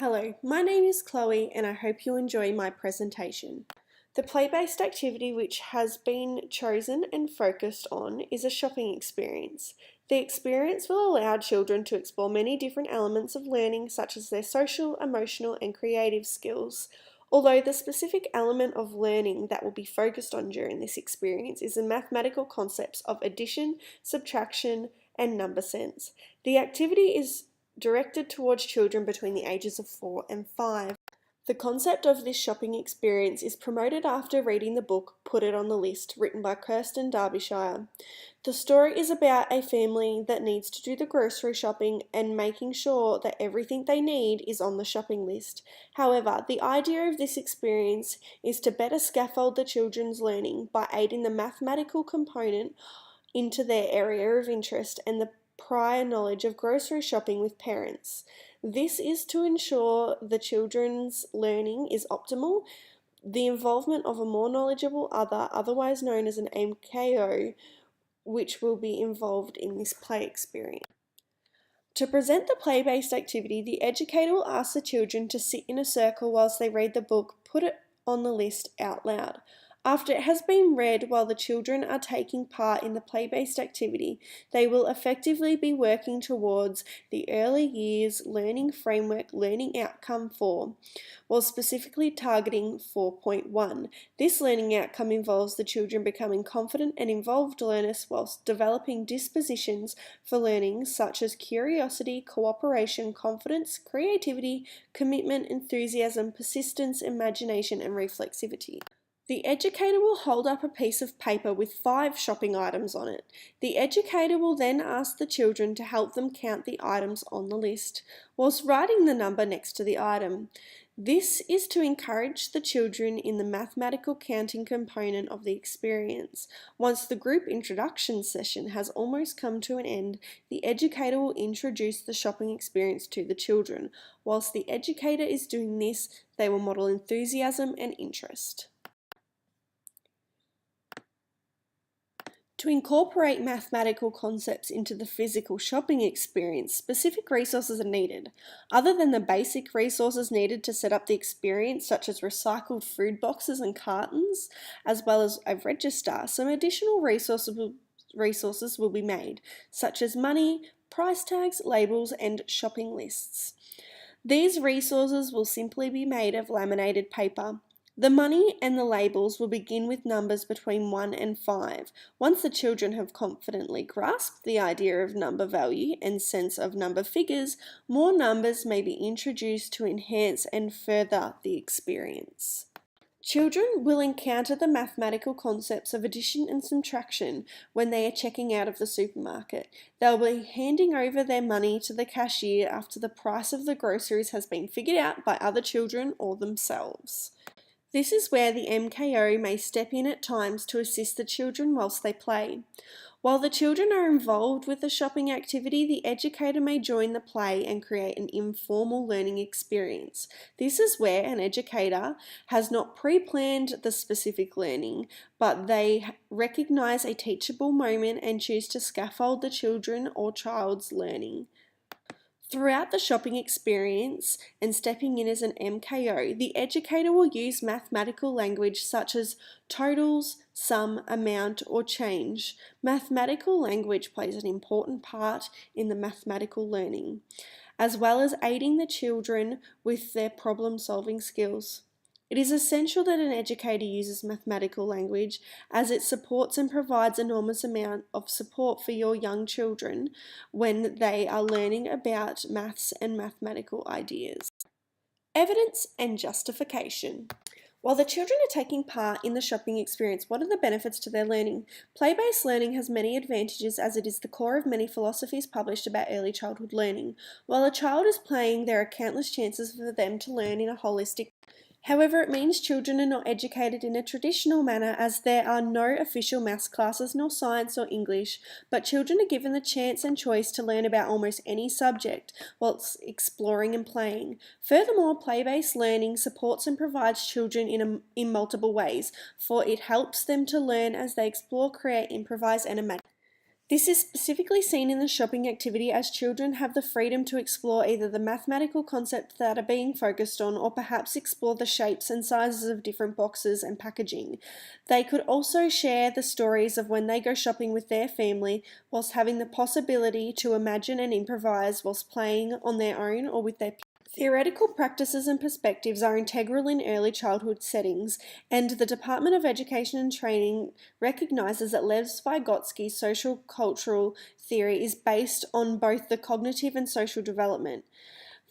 Hello, my name is Chloe and I hope you enjoy my presentation. The play-based activity which has been chosen and focused on is a shopping experience. The experience will allow children to explore many different elements of learning such as their social, emotional and creative skills. Although the specific element of learning that will be focused on during this experience is the mathematical concepts of addition, subtraction and number sense. The activity is directed towards children between the ages of 4 and 5. The concept of this shopping experience is promoted after reading the book Put It on the List, written by Kirsten Derbyshire. The story is about a family that needs to do the grocery shopping and making sure that everything they need is on the shopping list. However, the idea of this experience is to better scaffold the children's learning by aiding the mathematical component into their area of interest and the prior knowledge of grocery shopping with parents. This is to ensure the children's learning is optimal. The involvement of a more knowledgeable other, otherwise known as an MKO, which will be involved in this play experience. To present the play-based activity, the educator will ask the children to sit in a circle whilst they read the book Put It on the List out loud. After it has been read while the children are taking part in the play-based activity, they will effectively be working towards the Early Years Learning Framework Learning Outcome 4, while specifically targeting 4.1. This learning outcome involves the children becoming confident and involved learners whilst developing dispositions for learning such as curiosity, cooperation, confidence, creativity, commitment, enthusiasm, persistence, imagination, and reflexivity. The educator will hold up a piece of paper with 5 shopping items on it. The educator will then ask the children to help them count the items on the list, whilst writing the number next to the item. This is to encourage the children in the mathematical counting component of the experience. Once the group introduction session has almost come to an end, the educator will introduce the shopping experience to the children. Whilst the educator is doing this, they will model enthusiasm and interest. To incorporate mathematical concepts into the physical shopping experience, specific resources are needed. Other than the basic resources needed to set up the experience, such as recycled food boxes and cartons, as well as a register, some additional resources will be made, such as money, price tags, labels, and shopping lists. These resources will simply be made of laminated paper. The money and the labels will begin with numbers between 1 and 5. Once the children have confidently grasped the idea of number value and sense of number figures, more numbers may be introduced to enhance and further the experience. Children will encounter the mathematical concepts of addition and subtraction when they are checking out of the supermarket. They'll be handing over their money to the cashier after the price of the groceries has been figured out by other children or themselves. This is where the MKO may step in at times to assist the children whilst they play. While the children are involved with the shopping activity, the educator may join the play and create an informal learning experience. This is where an educator has not pre-planned the specific learning, but they recognise a teachable moment and choose to scaffold the children or child's learning. Throughout the shopping experience and stepping in as an MKO, the educator will use mathematical language such as totals, sum, amount, or change. Mathematical language plays an important part in the mathematical learning, as well as aiding the children with their problem-solving skills. It is essential that an educator uses mathematical language as it supports and provides an enormous amount of support for your young children when they are learning about maths and mathematical ideas. Evidence and justification. While the children are taking part in the shopping experience, what are the benefits to their learning? Play-based learning has many advantages as it is the core of many philosophies published about early childhood learning. While a child is playing, there are countless chances for them to learn in a holistic way. However, it means children are not educated in a traditional manner as there are no official maths classes nor science or English, but children are given the chance and choice to learn about almost any subject whilst exploring and playing. Furthermore, play-based learning supports and provides children in multiple ways, for it helps them to learn as they explore, create, improvise and imagine. This is specifically seen in the shopping activity as children have the freedom to explore either the mathematical concepts that are being focused on or perhaps explore the shapes and sizes of different boxes and packaging. They could also share the stories of when they go shopping with their family, whilst having the possibility to imagine and improvise whilst playing on their own or with their peers. Theoretical practices and perspectives are integral in early childhood settings, and the Department of Education and Training recognises that Lev Vygotsky's social cultural theory is based on both the cognitive and social development.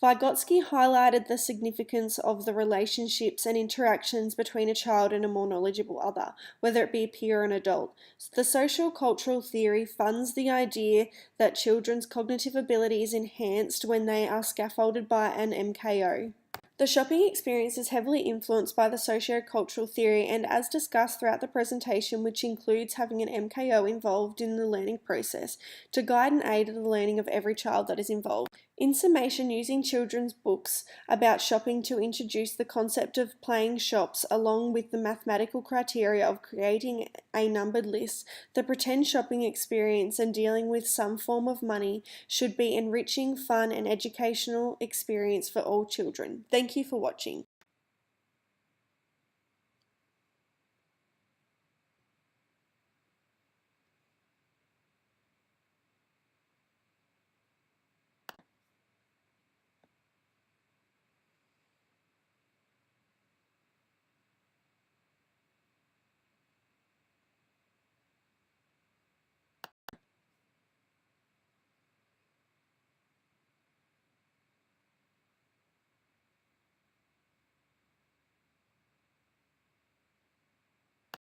Vygotsky highlighted the significance of the relationships and interactions between a child and a more knowledgeable other, whether it be a peer or an adult. The social cultural theory funds the idea that children's cognitive ability is enhanced when they are scaffolded by an MKO. The shopping experience is heavily influenced by the socio-cultural theory, and as discussed throughout the presentation, which includes having an MKO involved in the learning process to guide and aid the learning of every child that is involved. In summation, using children's books about shopping to introduce the concept of playing shops along with the mathematical criteria of creating a numbered list, the pretend shopping experience and dealing with some form of money should be enriching, fun and educational experience for all children. Thank you for watching.